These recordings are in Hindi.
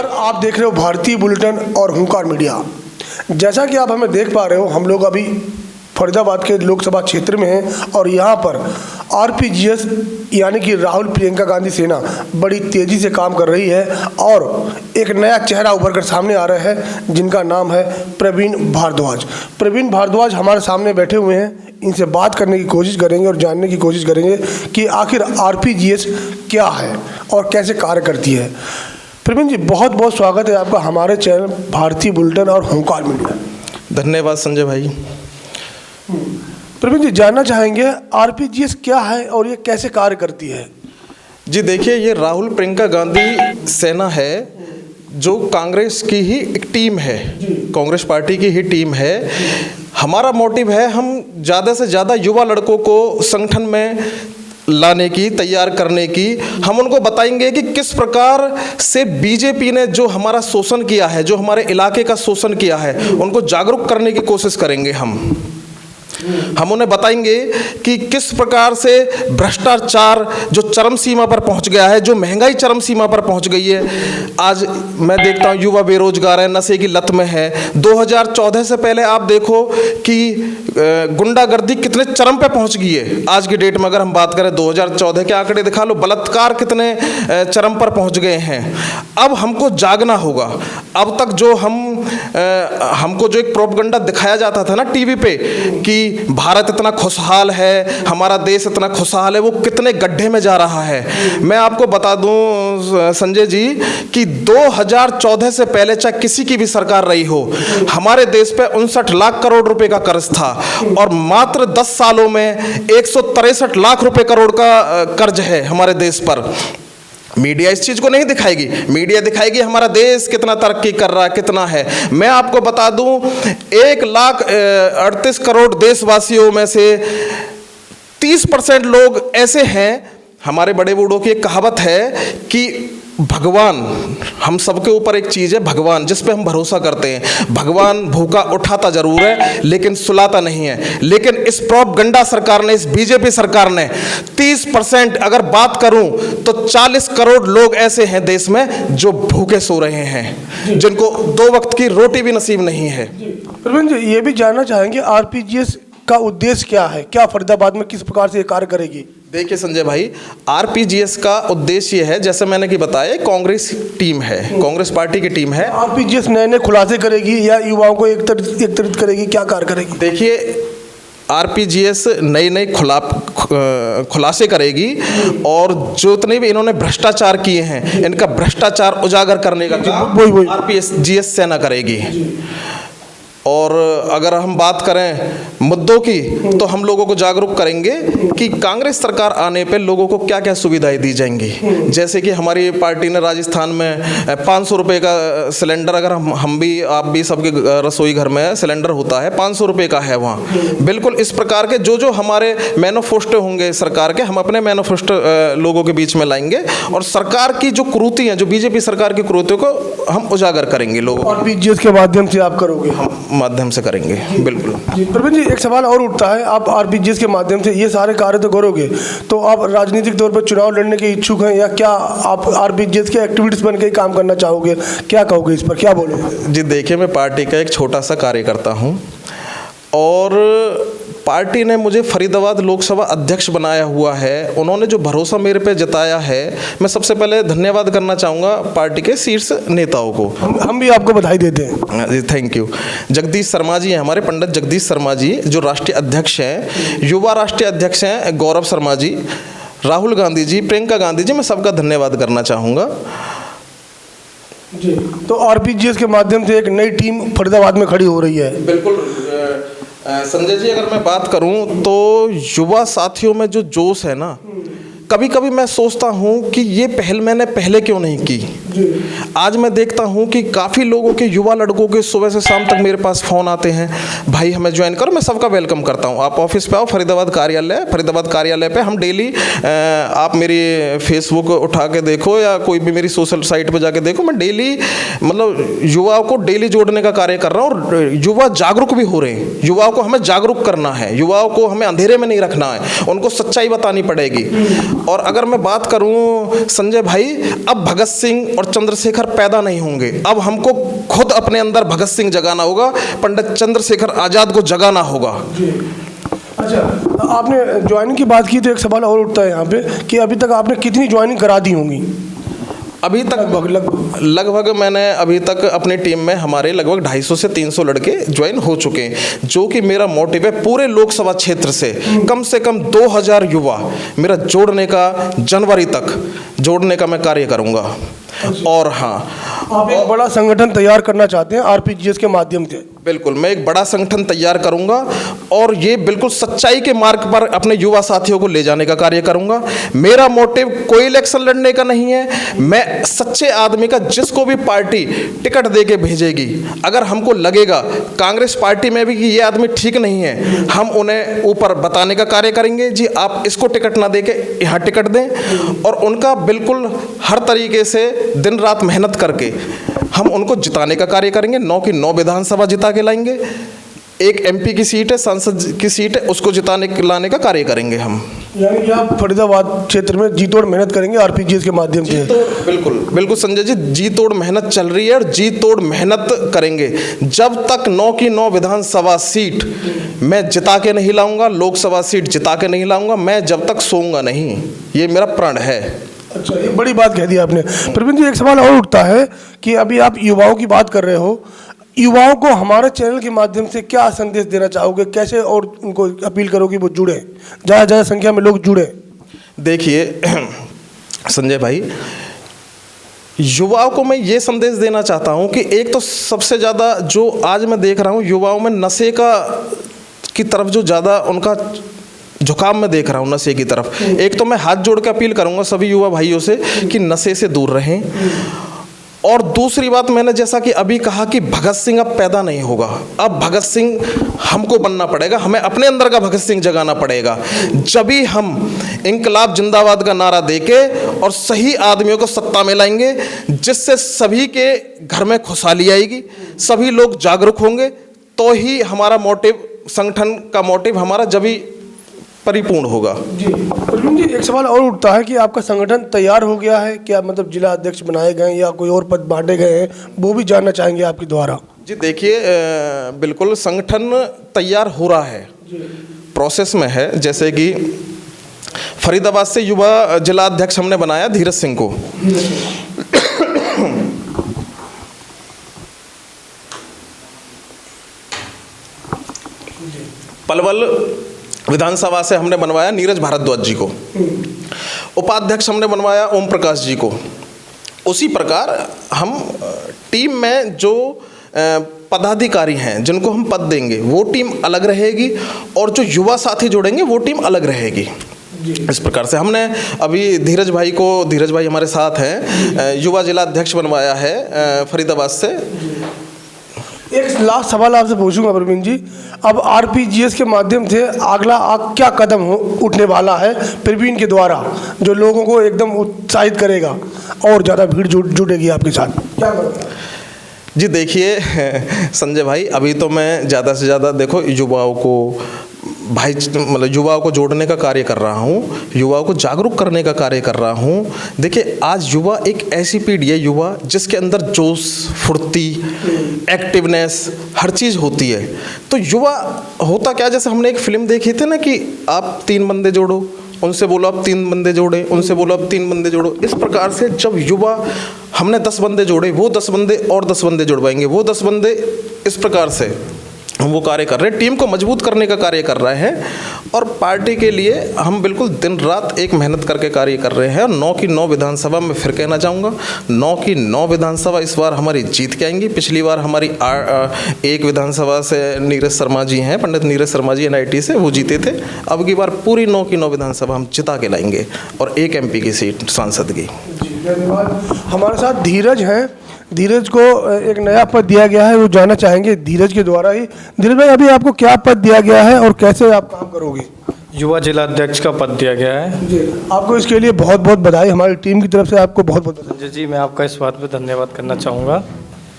नमस्कार, आप देख रहे हो भारतीय बुलेटिन और हुंकार मीडिया। जैसा कि आप हमें देख पा रहे हो, हम लोग अभी फरीदाबाद के लोकसभा क्षेत्र में हैं और यहाँ पर आरपीजीएस यानी कि राहुल प्रियंका गांधी सेना बड़ी तेज़ी से काम कर रही है और एक नया चेहरा उभर कर सामने आ रहा है जिनका नाम है प्रवीण भारद्वाज। प्रवीण भारद्वाज हमारे सामने बैठे हुए हैं, इनसे बात करने की कोशिश करेंगे और जानने की कोशिश करेंगे कि आखिर आरपीजीएस क्या है और कैसे कार्य करती है। प्रवीण जी, बहुत बहुत स्वागत है आपका हमारे चैनल भारतीय बुलेटिन और हुंकार मीडिया। धन्यवाद संजय भाई। प्रवीण जी, जानना चाहेंगे आरपीजीएस क्या है और ये कैसे कार्य करती है। जी देखिए, ये राहुल प्रियंका गांधी सेना है जो कांग्रेस की ही एक टीम है, कांग्रेस पार्टी की ही टीम है। हमारा मोटिव है हम ज़्यादा से ज़्यादा युवा लड़कों को संगठन में लाने की, तैयार करने की। हम उनको बताएंगे कि किस प्रकार से बीजेपी ने जो हमारा शोषण किया है, जो हमारे इलाके का शोषण किया है, उनको जागरूक करने की कोशिश करेंगे। हम उन्हें बताएंगे कि किस प्रकार से भ्रष्टाचार जो चरम सीमा पर पहुंच गया है, जो महंगाई चरम सीमा पर पहुंच गई है। आज मैं देखता हूं युवा बेरोजगार है, नशे की लत में है। 2014 से पहले आप देखो कि गुंडागर्दी कितने चरम पे पहुंच गई है। आज की डेट में अगर हम बात करें 2014 के आंकड़े दिखा लो, बलात्कार कितने चरम पर पहुंच गए हैं। अब हमको जागना होगा। अब तक जो हमको जो एक प्रोपगंडा दिखाया जाता था ना टीवी पे कि भारत इतना खुशहाल है, हमारा देश इतना खुशहाल है, वो कितने गड्ढे में जा रहा है। मैं आपको बता दूं संजय जी कि 2014 से पहले चाहे किसी की भी सरकार रही हो, हमारे देश पे 59 लाख करोड़ रुपए का कर्ज था और मात्र 10 सालों में 163 लाख रुपए करोड़ का कर्ज है हमारे देश पर। मीडिया इस चीज़ को नहीं दिखाएगी। मीडिया दिखाएगी हमारा देश कितना तरक्की कर रहा है, कितना है। मैं आपको बता दूं 1,38 करोड़ देशवासियों में से 30% लोग ऐसे हैं। हमारे बड़े बूढ़ों की एक कहावत है कि भगवान हम सबके ऊपर एक चीज़ है, भगवान जिस पे हम भरोसा करते हैं। भगवान भूखा उठाता जरूर है लेकिन सुलाता नहीं है। लेकिन इस प्रोपगंडा सरकार ने, इस बीजेपी सरकार ने 30% अगर बात करूं तो 40 करोड़ लोग ऐसे हैं देश में जो भूखे सो रहे हैं, जिनको 2 वक्त की रोटी भी नसीब नहीं है। प्रवीण जी, ये भी जानना चाहेंगे आरपीजीएस का उद्देश्य क्या है, क्या फरीदाबाद में किस प्रकार से ये कार्य करेगी। देखिए संजय भाई, आरपीजीएस का उद्देश्य ये है, जैसे मैंने कि बताया, कांग्रेस टीम है, कांग्रेस पार्टी की टीम है। आरपीजीएस नए नए खुलासे करेगी या युवाओं को एकत्रित करेगी, क्या कार्य करेगी। देखिए, आरपीजीएस नए नए खुलासे करेगी और जो इतने भी इन्होंने भ्रष्टाचार किए हैं, इनका भ्रष्टाचार उजागर करने का काम आरपीजीएस सेना करेगी। और अगर हम बात करें मुद्दों की, तो हम लोगों को जागरूक करेंगे कि कांग्रेस सरकार आने पे लोगों को क्या क्या सुविधाएं दी जाएंगी। जैसे कि हमारी पार्टी ने राजस्थान में 500 रुपये का सिलेंडर, अगर हम भी आप भी सबके रसोई घर में सिलेंडर होता है, 500 रुपये का है वहाँ। बिल्कुल इस प्रकार के जो हमारे मैनिफेस्टो होंगे सरकार के, हम अपने मैनिफेस्टो लोगों के बीच में लाएंगे और सरकार की जो कुरीति हैं, जो बीजेपी सरकार की कुरीतियों को हम उजागर करेंगे लोगों को। आरपीजीएस के माध्यम से आप करोगे? माध्यम से करेंगे, बिल्कुल। प्रवीण जी, एक सवाल और उठता है, आप आरपीजीएस के माध्यम से ये सारे कार्य तो करोगे, तो आप राजनीतिक तौर पर चुनाव लड़ने के इच्छुक हैं या क्या आप आरपीजीएस के एक्टिविटीज बन के काम करना चाहोगे, क्या कहोगे इस पर, क्या बोलोगे। जी देखिए, मैं पार्टी का एक छोटा सा कार्यकर्ता हूँ और पार्टी ने मुझे फरीदाबाद लोकसभा अध्यक्ष बनाया हुआ है। उन्होंने जो भरोसा मेरे पे जताया है, मैं सबसे पहले धन्यवाद करना चाहूँगा पार्टी के शीर्ष नेताओं को। हम भी आपको बधाई देते हैं। जी थैंक यू। जगदीश शर्मा जी हैं हमारे, पंडित जगदीश शर्मा जी जो राष्ट्रीय अध्यक्ष हैं, युवा राष्ट्रीय अध्यक्ष हैं गौरव शर्मा जी, राहुल गांधी जी, प्रियंका गांधी जी, मैं सबका धन्यवाद करना चाहूँगा। जी, तो आरपीजीएस के माध्यम से एक नई टीम फरीदाबाद में खड़ी हो रही है। बिल्कुल संजय जी, अगर मैं बात करूं तो युवा साथियों में जो जोश है ना, कभी कभी मैं सोचता हूँ कि ये पहल मैंने पहले क्यों नहीं की। आज मैं देखता हूँ कि काफ़ी लोगों के, युवा लड़कों के सुबह से शाम तक मेरे पास फ़ोन आते हैं, भाई हमें ज्वाइन करो। मैं सबका वेलकम करता हूँ। आप ऑफिस पे आओ, फरीदाबाद कार्यालय पे हम डेली, आप मेरी फेसबुक उठा के देखो या कोई भी मेरी सोशल साइट पर जाके देखो, मैं डेली मतलब युवाओं को डेली जोड़ने का कार्य कर रहा हूँ और युवा जागरूक भी हो रहे हैं। युवाओं को हमें जागरूक करना है, युवाओं को हमें अंधेरे में नहीं रखना है, उनको सच्चाई बतानी पड़ेगी। और अगर मैं बात करूं संजय भाई, अब भगत सिंह और चंद्रशेखर पैदा नहीं होंगे। अब हमको खुद अपने अंदर भगत सिंह जगाना होगा, पंडित चंद्रशेखर आज़ाद को जगाना होगा। अच्छा, आपने ज्वाइनिंग की बात की तो एक सवाल और उठता है यहाँ पे कि अभी तक आपने कितनी ज्वाइनिंग करा दी होंगी? अभी तक लगभग मैंने अभी तक अपनी टीम में हमारे लगभग 250 से 300 लड़के ज्वाइन हो चुके हैं, जो कि मेरा मोटिव है पूरे लोकसभा क्षेत्र से कम 2000 युवा मेरा जोड़ने का, जनवरी तक जोड़ने का मैं कार्य करूंगा। और हाँ, आप एक बड़ा संगठन तैयार करना चाहते हैं आरपीजीएस के माध्यम से? बिल्कुल, मैं एक बड़ा संगठन तैयार करूंगा और ये बिल्कुल सच्चाई के मार्ग पर अपने युवा साथियों को ले जाने का कार्य करूंगा। मेरा मोटिव कोई इलेक्शन लड़ने का नहीं है, मैं सच्चे आदमी का, जिसको भी पार्टी टिकट दे के भेजेगी, अगर हमको लगेगा कांग्रेस पार्टी में भी कि ये आदमी ठीक नहीं है, हम उन्हें ऊपर बताने का कार्य करेंगे, जी आप इसको टिकट ना दे के यहाँ टिकट दें, और उनका बिल्कुल हर तरीके से दिन रात मेहनत करके हम उनको जिताने का कार्य करेंगे। 9 की 9 विधानसभा जिता के लाएंगे। एक एमपी की सीट है, सांसद की सीट है, उसको लाने का कार्य करेंगे हम। यानी कि आप फरीदाबाद क्षेत्र में जी तोड़ मेहनत करेंगे आरपीजीएस के माध्यम से? बिल्कुल बिल्कुल संजय जी, जी तोड़ मेहनत चल रही है और जी तोड़ मेहनत करेंगे। जब तक 9 की 9 विधानसभा सीट मैं जिता के नहीं लाऊंगा, लोकसभा सीट जिता के नहीं लाऊंगा, मैं जब तक सोऊंगा नहीं, ये मेरा प्रण है। अच्छा, ये बड़ी बात कह दी आपने। प्रवीण जी, एक सवाल और उठता है कि अभी आप युवाओं की बात कर रहे हो, युवाओं को हमारे चैनल के माध्यम से क्या संदेश देना चाहोगे? कैसे और उनको अपील करोगे वो जुड़े, ज़्यादा संख्या में लोग जुड़े? देखिए संजय भाई, युवाओं को मैं ये संदेश देना चाहता हूँ कि एक तो सबसे ज़्यादा जो आज मैं देख रहा हूँ युवाओं में नशे की तरफ जो ज़्यादा उनका झुकाव मैं देख रहा हूँ, नशे की तरफ। एक तो मैं हाथ जोड़ के अपील करूँगा सभी युवा भाइयों से कि नशे से दूर रहें। और दूसरी बात, मैंने जैसा कि अभी कहा कि भगत सिंह अब पैदा नहीं होगा, अब भगत सिंह हमको बनना पड़ेगा, हमें अपने अंदर का भगत सिंह जगाना पड़ेगा। जब भी हम इंकलाब जिंदाबाद का नारा देके और सही आदमियों को सत्ता में लाएंगे, जिससे सभी के घर में खुशहाली आएगी, सभी लोग जागरूक होंगे, तो ही हमारा मोटिव, संगठन का मोटिव हमारा जब भी परिपूर्ण होगा। जी प्रवीण जी, एक सवाल और उठता है कि आपका संगठन तैयार हो गया है क्या? मतलब जिला अध्यक्ष बनाए गए या कोई और पद बांटे गए हैं, वो भी जानना चाहेंगे आपके द्वारा। जी देखिए, बिल्कुल संगठन तैयार हो रहा है, प्रोसेस में है। जैसे कि फरीदाबाद से युवा जिला अध्यक्ष हमने बनाया धीरज सिंह को, पलवल विधानसभा से हमने बनवाया नीरज भारद्वाज जी को, उपाध्यक्ष हमने बनवाया ओम प्रकाश जी को। उसी प्रकार हम टीम में जो पदाधिकारी हैं जिनको हम पद देंगे वो टीम अलग रहेगी, और जो युवा साथी जोड़ेंगे वो टीम अलग रहेगी। इस प्रकार से हमने अभी धीरज भाई हमारे साथ हैं, युवा जिला अध्यक्ष बनवाया है फरीदाबाद से। एक लास्ट सवाल आपसे पूछूंगा प्रवीण जी, अब आरपीजीएस के माध्यम से अगला क्या कदम उठने वाला है प्रवीण के द्वारा, जो लोगों को एकदम उत्साहित करेगा और ज़्यादा भीड़ जुटेगी आपके साथ, क्या करेगा? जी देखिए संजय भाई, अभी तो मैं ज़्यादा से ज़्यादा देखो युवाओं को जोड़ने का कार्य कर रहा हूँ, युवाओं को जागरूक करने का कार्य कर रहा हूँ। देखिए आज युवा एक ऐसी पीढ़ी है, युवा जिसके अंदर जोश, फुर्ती, एक्टिवनेस हर चीज़ होती है। तो युवा होता क्या, जैसे हमने एक फिल्म देखी थी ना कि आप 3 बंदे जोड़ो, उनसे बोलो आप 3 बंदे जोड़े, उनसे बोलो आप 3 बंदे जोड़ो। इस प्रकार से जब युवा, हमने 10 बंदे जोड़े, वो 10 बंदे और 10 बंदे जुड़वाएंगे, वो 10 बंदे, इस प्रकार से हम वो कार्य कर रहे हैं, टीम को मजबूत करने का कार्य कर रहे हैं। और पार्टी के लिए हम बिल्कुल दिन रात एक मेहनत करके कार्य कर रहे हैं। 9 की 9 विधानसभा में फिर कहना चाहूँगा, 9 की 9 विधानसभा इस बार हमारी जीत के आएंगी। पिछली बार हमारी एक विधानसभा से नीरज शर्मा जी हैं, पंडित नीरज शर्मा जी NIT से, वो जीते थे। अब की बार पूरी 9 की 9 विधानसभा हम जिता के लाएंगे और एक MP की सीट सांसद की। धन्यवाद। हमारे साथ धीरज हैं, धीरज को एक नया पद दिया गया है, वो जानना चाहेंगे धीरज के द्वारा ही। धीरज भाई, अभी आपको क्या पद दिया गया है और कैसे आप काम करोगे? युवा जिला अध्यक्ष का पद दिया गया है जी। आपको इसके लिए बहुत बहुत बधाई, हमारी टीम की तरफ से आपको बहुत बहुत बधाई। जी, मैं आपका इस बात पे धन्यवाद करना चाहूँगा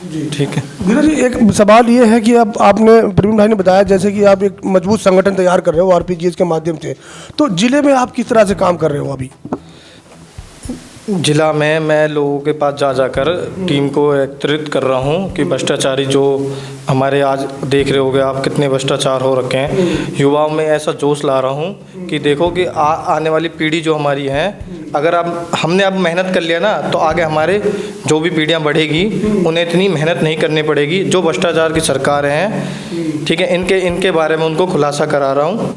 जी। ठीक है धीरज जी, एक सवाल ये है कि अब आपने, प्रवीण भाई ने बताया जैसे कि आप एक मजबूत संगठन तैयार कर रहे हो आरपीजीएस के माध्यम से, तो जिले में आप किस तरह से काम कर रहे हो अभी? जिला में मैं लोगों के पास जा जाकर टीम को एकत्रित कर रहा हूं कि भ्रष्टाचारी जो हमारे आज देख रहे होगे आप कितने भ्रष्टाचार हो रखे हैं। युवाओं में ऐसा जोश ला रहा हूं कि देखो कि आने वाली पीढ़ी जो हमारी है, अगर अब हमने अब मेहनत कर लिया ना तो आगे हमारे जो भी पीढ़ियां बढ़ेगी उन्हें इतनी मेहनत नहीं करनी पड़ेगी। जो भ्रष्टाचार की सरकार हैं, ठीक है, इनके बारे में उनको खुलासा करा रहा हूँ।